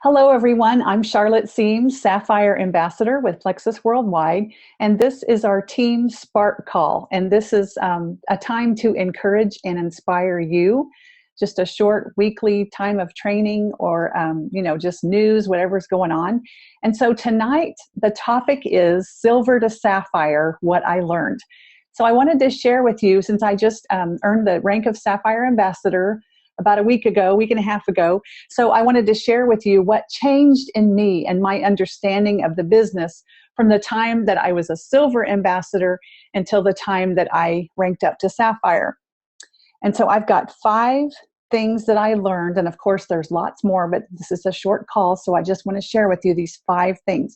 Hello, everyone. I'm Charlotte Siems, Sapphire Ambassador with Plexus Worldwide, and this is our Team Spark Call. And this is a time to encourage and inspire you. Just a short weekly time of training or, just news, whatever's going on. And so tonight, the topic is Silver to Sapphire, what I learned. So I wanted to share with you, since I just earned the rank of Sapphire Ambassador about a week and a half ago. So I wanted to share with you what changed in me and my understanding of the business from the time that I was a silver ambassador until the time that I ranked up to Sapphire. And so I've got 5 things that I learned. And of course, there's lots more, but this is a short call. So I just want to share with you these 5 things.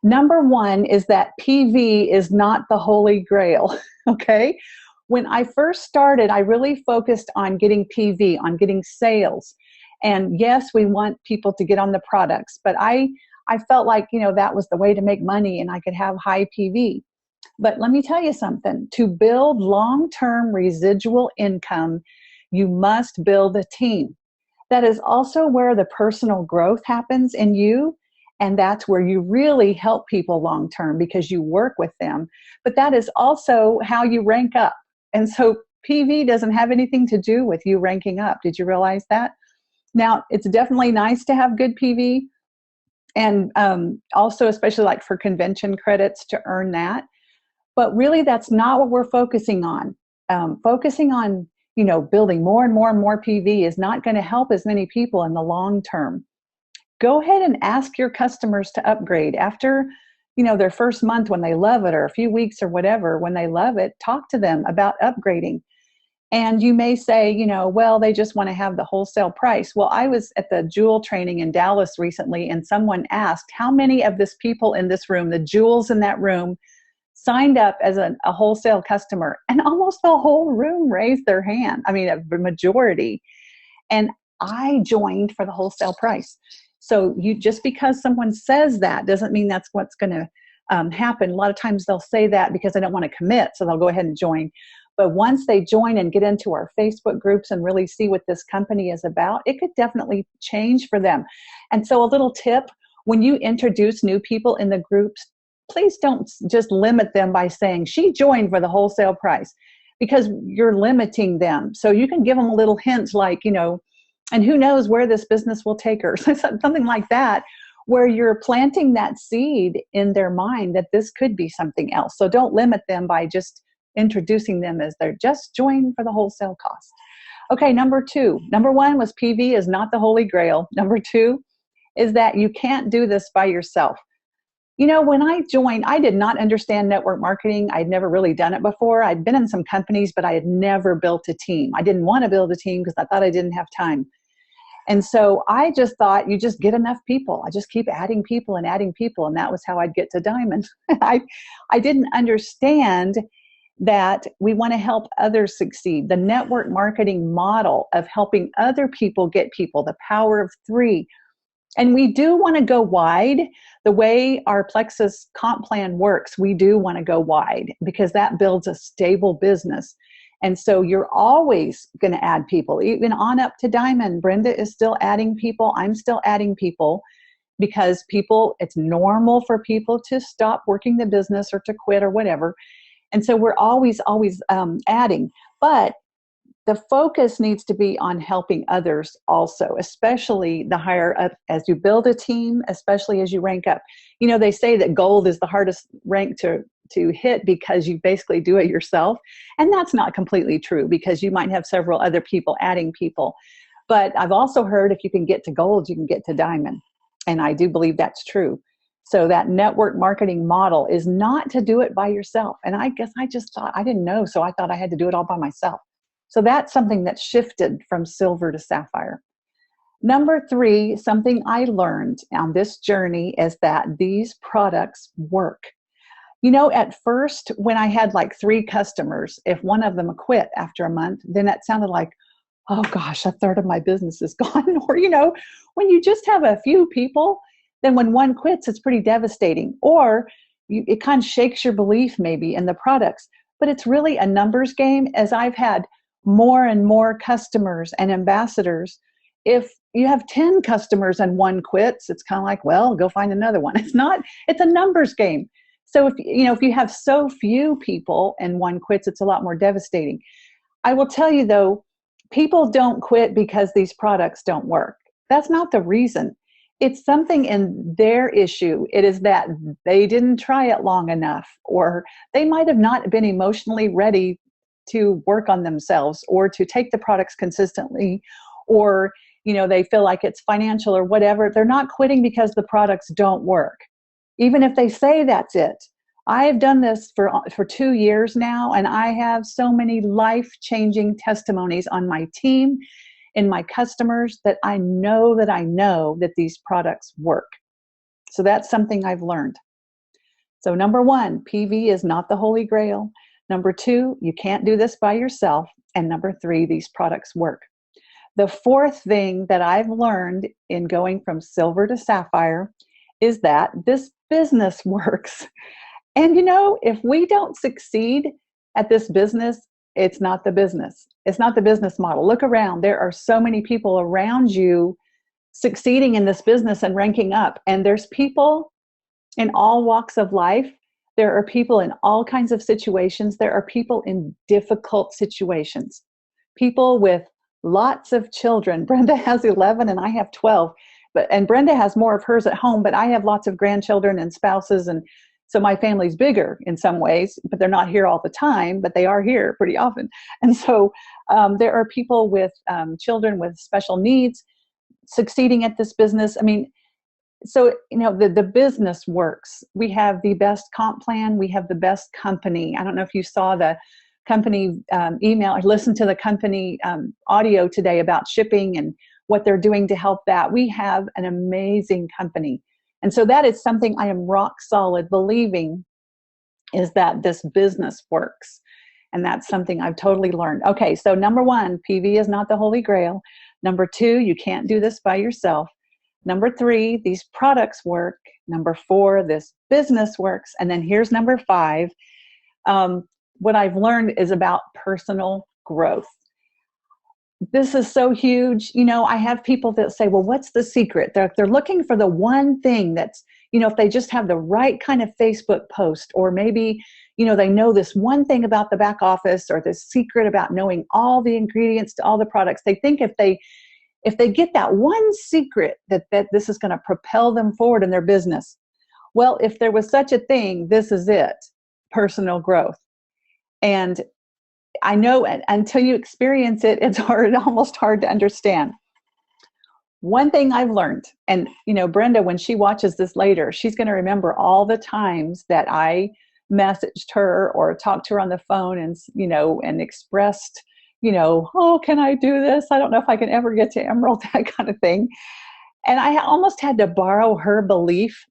Number 1 is that PV is not the Holy Grail. Okay. When I first started, I really focused on getting PV, on getting sales. And yes, we want people to get on the products, but I felt like, that was the way to make money and I could have high PV. But let me tell you something, to build long-term residual income, you must build a team. That is also where the personal growth happens in you. And that's where you really help people long-term because you work with them. But that is also how you rank up. And so PV doesn't have anything to do with you ranking up. Did you realize that? Now, it's definitely nice to have good PV, and also especially like for convention credits to earn that. But really, that's not what we're focusing on. Focusing on, building more and more and more PV is not going to help as many people in the long term. Go ahead and ask your customers to upgrade after their first month when they love it, or a few weeks or whatever, when they love it, talk to them about upgrading. And you may say, well, they just want to have the wholesale price. Well, I was at the jewel training in Dallas recently, and someone asked how many of this people in this room, the jewels in that room, signed up as a wholesale customer. And almost the whole room raised their hand. I mean, a majority. And I joined for the wholesale price. So just because someone says that doesn't mean that's what's going to happen. A lot of times they'll say that because they don't want to commit, so they'll go ahead and join. But once they join and get into our Facebook groups and really see what this company is about, it could definitely change for them. And so a little tip, when you introduce new people in the groups, please don't just limit them by saying, she joined for the wholesale price, because you're limiting them. So you can give them a little hint like, and who knows where this business will take her. So something like that, where you're planting that seed in their mind that this could be something else. So don't limit them by just introducing them as they're just joining for the wholesale cost. Okay, number 2. Number 1 was PV is not the Holy Grail. Number 2 is that you can't do this by yourself. When I joined, I did not understand network marketing. I'd never really done it before. I'd been in some companies, but I had never built a team. I didn't want to build a team because I thought I didn't have time. And so I just thought you just get enough people. I just keep adding people. And that was how I'd get to diamond. I didn't understand that we want to help others succeed. The network marketing model of helping other people get people, the power of 3. And we do want to go wide. The way our Plexus comp plan works, we do want to go wide because that builds a stable business. And so you're always going to add people, even on up to diamond. Brenda is still adding people. I'm still adding people because it's normal for people to stop working the business or to quit or whatever. And so we're always adding. But the focus needs to be on helping others also, especially the higher up as you build a team, especially as you rank up. They say that gold is the hardest rank to hit because you basically do it yourself. And that's not completely true because you might have several other people adding people. But I've also heard if you can get to gold, you can get to diamond. And I do believe that's true. So that network marketing model is not to do it by yourself. And I guess I just thought, I didn't know, so I thought I had to do it all by myself. So that's something that shifted from silver to sapphire. Number 3, something I learned on this journey is that these products work. At first, when I had like 3 customers, if one of them quit after a month, then that sounded like, oh gosh, a third of my business is gone. Or, when you just have a few people, then when one quits, it's pretty devastating. Or it kind of shakes your belief maybe in the products. But it's really a numbers game. As I've had more and more customers and ambassadors, if you have 10 customers and one quits, it's kind of like, well, go find another one. It's not, it's a numbers game. So if you have so few people and one quits, it's a lot more devastating. I will tell you though, people don't quit because these products don't work. That's not the reason. It's something in their issue. It is that they didn't try it long enough, or they might have not been emotionally ready to work on themselves or to take the products consistently, or they feel like it's financial or whatever. They're not quitting because the products don't work, even if they say that's it. I have done this for 2 years now, and I have so many life-changing testimonies on my team and my customers that I know that these products work. So that's something I've learned. So number 1, PV is not the Holy Grail. Number 2, you can't do this by yourself. And number 3, these products work. The fourth thing that I've learned in going from silver to sapphire is that this business works. And if we don't succeed at this business, it's not the business. It's not the business model. Look around. There are so many people around you succeeding in this business and ranking up. And there's people in all walks of life. There are people in all kinds of situations. There are people in difficult situations. People with lots of children. Brenda has 11 and I have 12. And Brenda has more of hers at home, but I have lots of grandchildren and spouses, and so my family's bigger in some ways, but they're not here all the time, but they are here pretty often. And so there are people with children with special needs succeeding at this business. I mean, so, the business works. We have the best comp plan. We have the best company. I don't know if you saw the company email or listened to the company audio today about shipping and what they're doing to help that. We have an amazing company. And so that is something I am rock solid believing, is that this business works. And that's something I've totally learned. Okay, so number 1, PV is not the Holy Grail. Number 2, you can't do this by yourself. Number 3, these products work. Number 4, this business works. And then here's number 5. What I've learned is about personal growth. This is so huge. I have people that say, well, what's the secret? They're looking for the one thing that's, if they just have the right kind of Facebook post, or maybe, they know this one thing about the back office, or the secret about knowing all the ingredients to all the products. They think if they get that one secret, that this is going to propel them forward in their business. Well, if there was such a thing, this is it: personal growth. And I know until you experience it, it's almost hard to understand. One thing I've learned, and Brenda, when she watches this later, she's going to remember all the times that I messaged her or talked to her on the phone and expressed, oh, can I do this? I don't know if I can ever get to Emerald, that kind of thing. And I almost had to borrow her belief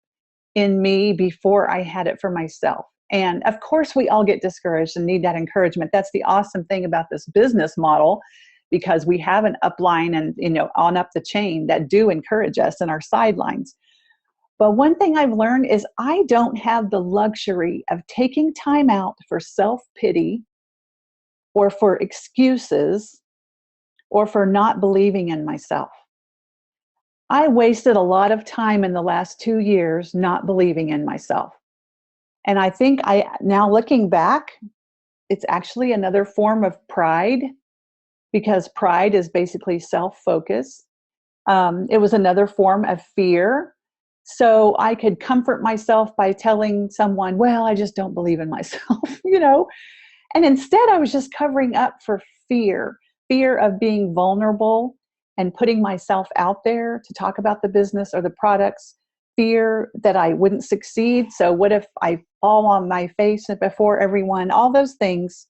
in me before I had it for myself. And of course, we all get discouraged and need that encouragement. That's the awesome thing about this business model, because we have an upline and, on up the chain that do encourage us in our sidelines. But one thing I've learned is I don't have the luxury of taking time out for self-pity, or for excuses, or for not believing in myself. I wasted a lot of time in the last 2 years not believing in myself. And I think now looking back, it's actually another form of pride, because pride is basically self-focus. It was another form of fear. So I could comfort myself by telling someone, well, I just don't believe in myself, And instead I was just covering up for fear of being vulnerable and putting myself out there to talk about the business or the products, fear that I wouldn't succeed. So what if I fall on my face before everyone, all those things.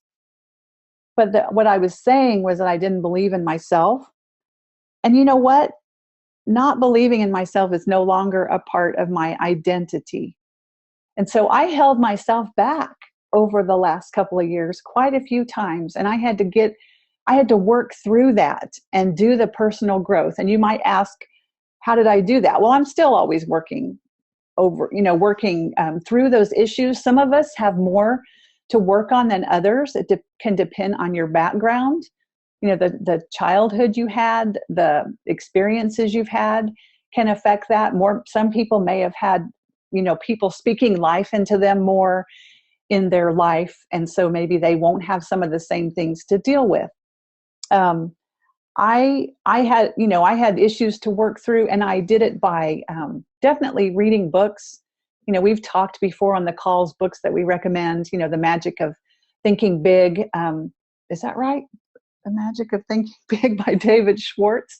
But what I was saying was that I didn't believe in myself. And you know what? Not believing in myself is no longer a part of my identity. And so I held myself back over the last couple of years quite a few times. And I had to work through that and do the personal growth. And you might ask, how did I do that? Well, I'm still always working through those issues. Some of us have more to work on than others. It can depend on your background. the childhood you had, the experiences you've had can affect that more. Some people may have had, people speaking life into them more in their life, and so maybe they won't have some of the same things to deal with. I had issues to work through, and I did it by definitely reading books. We've talked before on the calls, books that we recommend. The Magic of Thinking Big. Is that right? The Magic of Thinking Big by David Schwartz.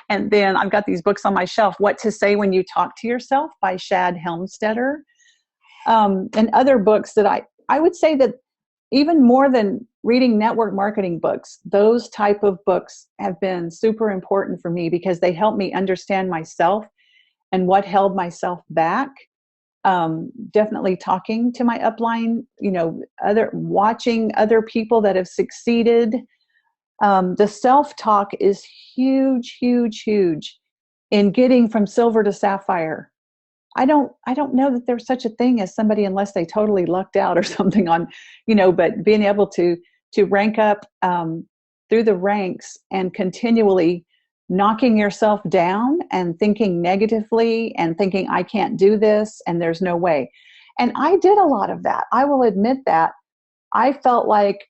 And then I've got these books on my shelf. What to Say When You Talk to Yourself by Shad Helmstetter. And other books that I would say that even more than reading network marketing books, those type of books have been super important for me because they help me understand myself and what held myself back. Definitely talking to my upline, watching other people that have succeeded. The self-talk is huge, huge, huge in getting from silver to sapphire. I don't know that there's such a thing as somebody, unless they totally lucked out or something on, but being able to rank up through the ranks and continually knocking yourself down and thinking negatively and thinking, I can't do this and there's no way. And I did a lot of that. I will admit that. I felt like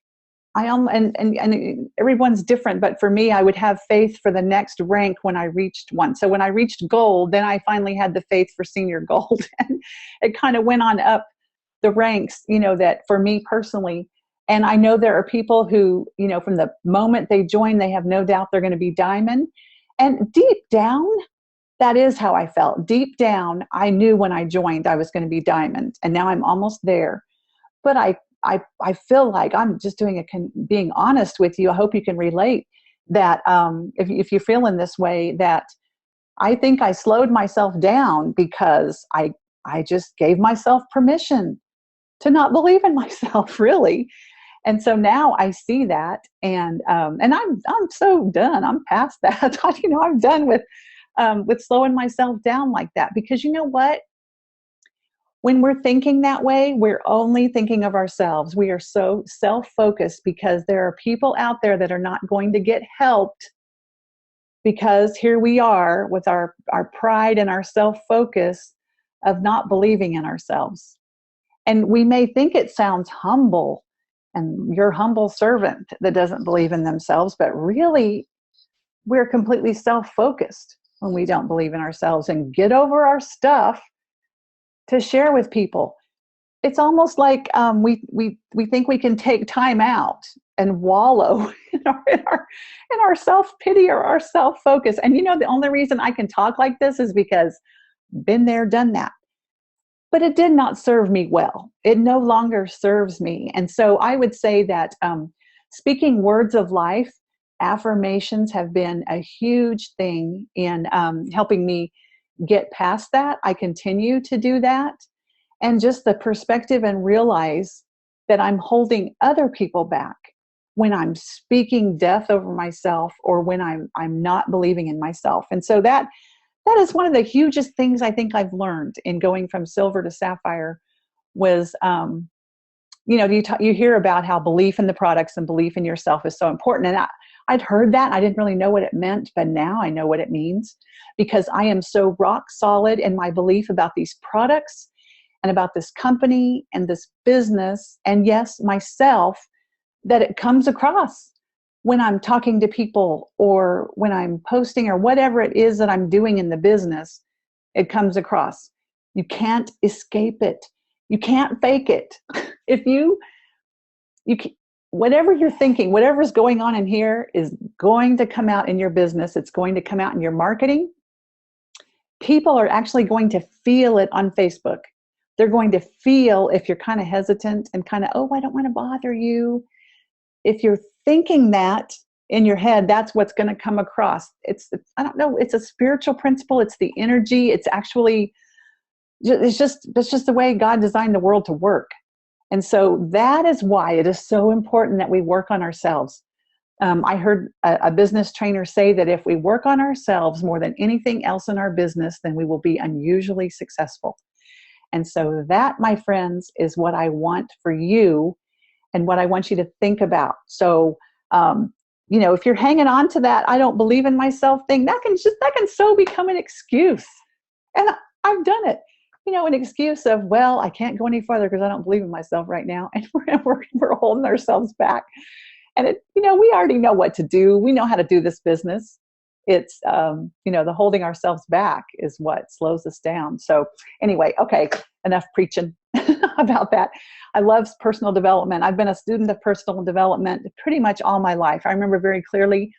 and everyone's different, but for me, I would have faith for the next rank when I reached one. So when I reached gold, then I finally had the faith for senior gold. And it kind of went on up the ranks, that for me personally. And I know there are people who, from the moment they join, they have no doubt they're going to be diamond. And deep down, that is how I felt. Deep down, I knew when I joined I was going to be diamond. And now I'm almost there. But I feel like I'm just being honest with you. I hope you can relate that if you feel in this way, that I think I slowed myself down because I just gave myself permission to not believe in myself, really. And so now I see that, and I'm so done. I'm past that. I'm done with slowing myself down like that, because you know what? When we're thinking that way, we're only thinking of ourselves. We are so self-focused because there are people out there that are not going to get helped, because here we are with our pride and our self-focus of not believing in ourselves. And we may think it sounds humble, and your humble servant that doesn't believe in themselves, but really we're completely self-focused when we don't believe in ourselves and get over our stuff to share with people. It's almost like we think we can take time out and wallow in our self-pity or our self-focus. And the only reason I can talk like this is because been there, done that. But it did not serve me well. It no longer serves me. And so I would say that speaking words of life, affirmations have been a huge thing in helping me get past that. I continue to do that. And just the perspective and realize that I'm holding other people back when I'm speaking death over myself, or when I'm not believing in myself. And so that is one of the hugest things I think I've learned in going from silver to sapphire was, you hear about how belief in the products and belief in yourself is so important. And I'd heard that. I didn't really know what it meant, but now I know what it means, because I am so rock solid in my belief about these products and about this company and this business, and yes, myself, that it comes across when I'm talking to people or when I'm posting or whatever it is that I'm doing in the business. It comes across. You can't escape it. You can't fake it. If you whatever you're thinking, whatever's going on in here is going to come out in your business. It's going to come out in your marketing. People are actually going to feel it on Facebook. They're going to feel if you're kind of hesitant and kind of, oh, I don't want to bother you. If you're thinking that in your head, that's what's going to come across. I don't know, it's a spiritual principle. It's the energy. It's just the way God designed the world to work. And so that is why it is so important that we work on ourselves. I heard a business trainer say that if we work on ourselves more than anything else in our business, then we will be unusually successful. And so that, my friends, is what I want for you and what I want you to think about. So if you're hanging on to that I don't believe in myself thing, that can so become an excuse. And I've done it. An excuse of, well, I can't go any farther because I don't believe in myself right now. And we're holding ourselves back. And we already know what to do. We know how to do this business. It's, the holding ourselves back is what slows us down. So anyway, okay, enough preaching about that. I love personal development. I've been a student of personal development pretty much all my life. I remember very clearly,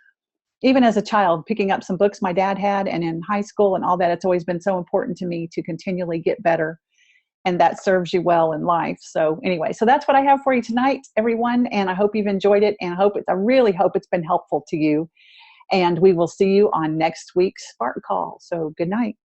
even as a child, picking up some books my dad had, and in high school and all that. It's always been so important to me to continually get better, and that serves you well in life. So anyway, so that's what I have for you tonight, everyone, and I hope you've enjoyed it, and I really hope it's been helpful to you, and we will see you on next week's Spark Call. So good night.